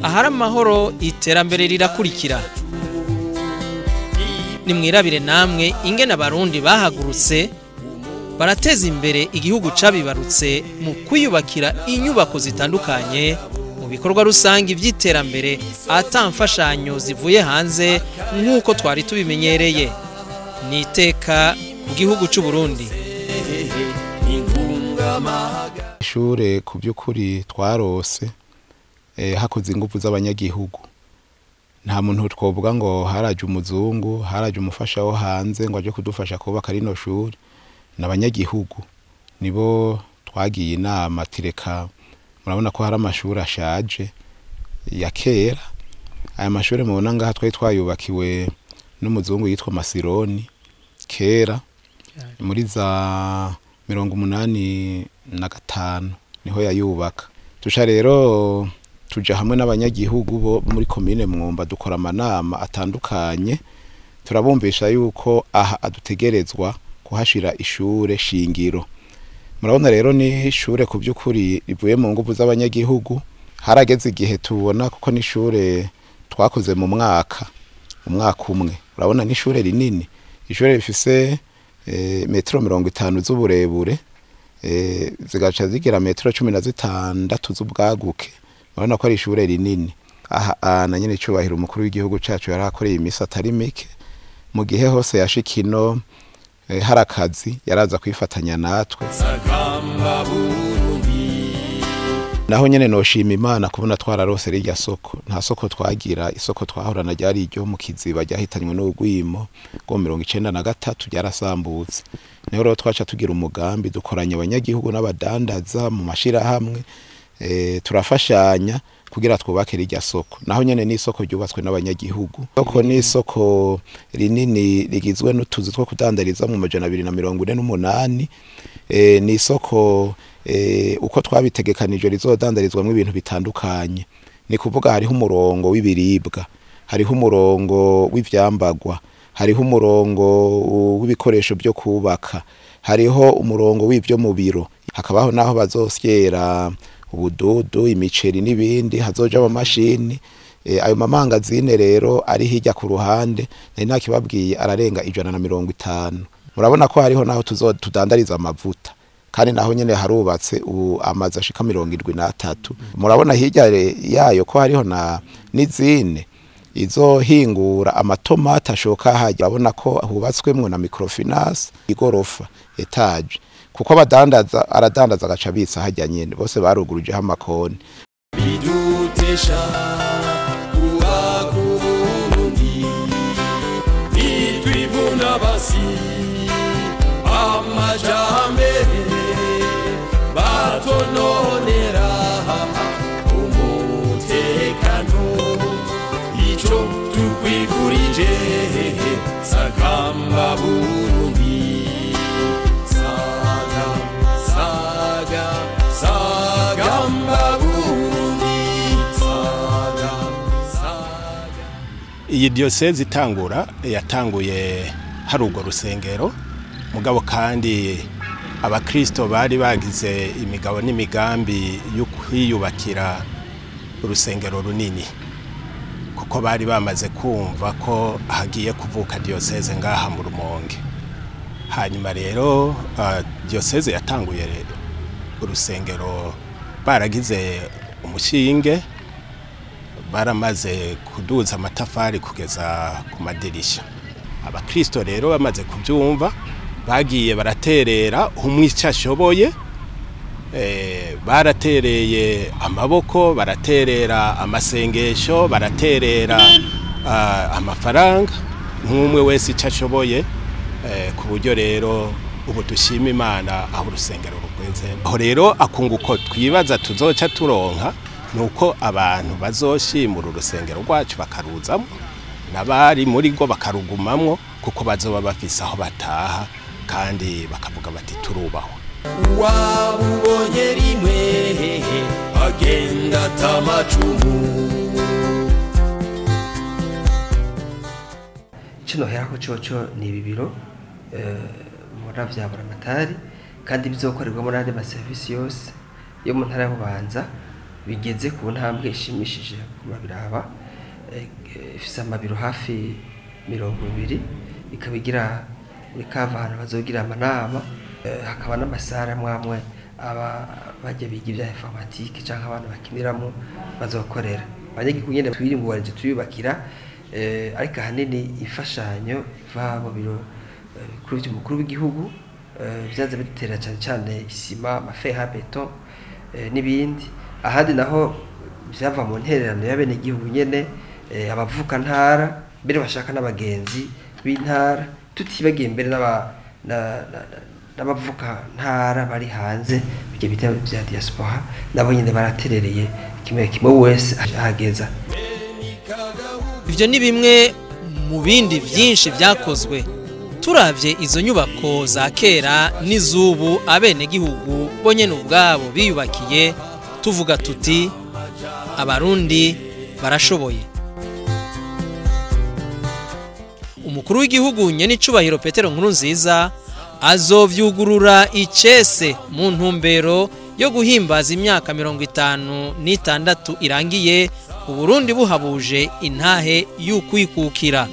ahari amahoro iterambere rirakurikira. Nimwirabire namwe ingene Abarundi bahagurutse barateza imbere igihugu cabibarutse mu kwiyubakira inyubako zitandukanye mu bikorwa rusangi vy'iterambere ata mfashanyo zivuye hanze nk'uko twari tubimenyereye. Niteka ku gihugu c'u Burundi. Ishure ku by'ukuri twarose hakoze ingufu z'abanyagihugu. Nta muntu twovuga ngo haraje umuzungu, haraje umufasha wo hanze ngo aje kudufasha kubaka rino shuri. N'abanyagihugu nibo twagiye inama tireka. Murabona ko hari amashuri ashaje ya kera. Aya mashuri mubona ngaha twari twayubakiwe n'umuzungu yitwa Masironi kera muri za 85 niho yayubaka. Tusha rero tuja hamwe n'abanyagihugu bo muri commune Mwumba dukora amanama atandukanye, turabumvisha yuko aha adutegerezwa kuhashira ishure shingiro. Murabona rero ni ishure ku by'ukuri rivuye mu ngufu z'abanyagihugu. Harageze igihe tubona kuko ni ishure twakoze mu umwaka umwe. Urabona ni ishure rinini, ishure rifise metero 50 z'uburebure, zigaca zigira metero 16 z'ubwaguke. Urabona ko ari ishure rinini. Aha na nyene cyubahiro umukuru w'igihugu cacu yarakoreye imisi atari mike. Mu gihe hose yashikino harakazi yaraza kwifatanya natwe. Naho nyene noshima Imana kubona twararose rirya soko. Nta soko twagira, isoko twahorana ryari iryo mu Kiziba ryahitanywe n'ugwimo ngo 93 ryarasambutse. Niho rero twaca tugira umugambi dukoranya abanyagihugu n'abadandaza mu mashira hamwe, turafashanya kugira twubake rirya soko. Naho nyene ni isoko ryubatswe n'abanyagihugu. Soko ni isoko rinini rigizwe n'utuzu two kudandariza mu 248. Ni isoko uko twabitegekanije rizodandarizwamwe ibintu bitandukanye. Ni kuvuga hariho umurongo w'ibiribwa, hariho umurongo w'ivyambagwa, hariho umurongo w'ibikoresho byo kubaka, hariho umurongo w'ivyo mu biro, hakabaho naho bazosyera ubududu, imiceri n'ibindi, hazoja mu mashini. Ayo mamangazine rero ari hirya ku ruhande nari nakibabwiye ararenga 150. Murabona ko hariho naho tudandariza amavuta, kandi naho nyene harubatse amazi ashika 73. Murabona hirya yayo ko hariho na nizine izohingura amatomata ashoka haje. Urabona ko hubatswemwe na microfinance igorofa etage, kuko aradandaza agaca bitsa hajya nyene bose baruguruje amakoni. Bidutesha kubakurundi bitwivuna basi amajambere batononera umutekano. Ico tukwifurije sagamba Burundi. Iyi diocese itangura yatanguye hari urwo rusengero, mugabo kandi abakristo bari bagize imigabo n'imigambi yo kwiyubakira urusengero runini, kuko bari bamaze kumva ko hagiye kuvuka diocese ngaha mu Rumonge. Hanyuma rero diocese yatanguye urusengero baragize umushinge, baramaze kuduza amatafari kugeza ku madirisha. Abakristo rero bamaze kubyumva bagiye baraterera umwica ashoboye, baratereye amaboko, baraterera amasengesho, baraterera amafaranga, nk'umwe wese icyo ashoboye, ku buryo rero ubu dushima Imana aho urusengero rugeze. Aho rero akunguko twibaza tuzoca turonka nuko abantu bazoshimura urusengero rwacu bakaruzamo, nabari muri go bakarugumamwo, kuko bazoba bafise aho bataha kandi bakavuga bati turubaho. Wabubonye rimwe agenda tamacumu. Kino herako coco ni ibibiro muravya buramatari, kandi bizokorerwa muri andi ma service yose yo mu ntara y'Ububanza bigeze ku ntambwe ishimishije kubabiraba ifise amabiro hafi 20 ikabigira muri kavana bazogira amanama hakaba n'amasara mwamwe aba bajya biga ibya informatique canke abantu bakiniramo bazokorera abanyagihugu nyene twiringuwarije tuyubakira ariko hanini imfashanyo iva mu biro kuri by'umukuru w'igihugu byaza bitera cyane isima amafeha beton n'ibindi ahandi naho byava mu ntererano y'abene gihugu nyene abavuka ntara mbere bashaka n'abagenzi b'intara tutibagiye mbere n'abavuka ntara bari hanze bijye bita bya diaspora nabo nyene baraterereye kimwe wese ahageza. Ivyo ni bimwe mu bindi vyinshi vyakozwe turavye izo nyubako za kera n'izubu abene gihugu bonyene ubwabo biyubakiye tuvuga tuti Abarundi barashoboye. Umukuru w'igihugu nyene icubahiro Petero Nkurunziza azovyugurura icese mu ntumbero yo guhimbaza imyaka 56 irangiye Uburundi buhabuje intahe y'ukwikukira.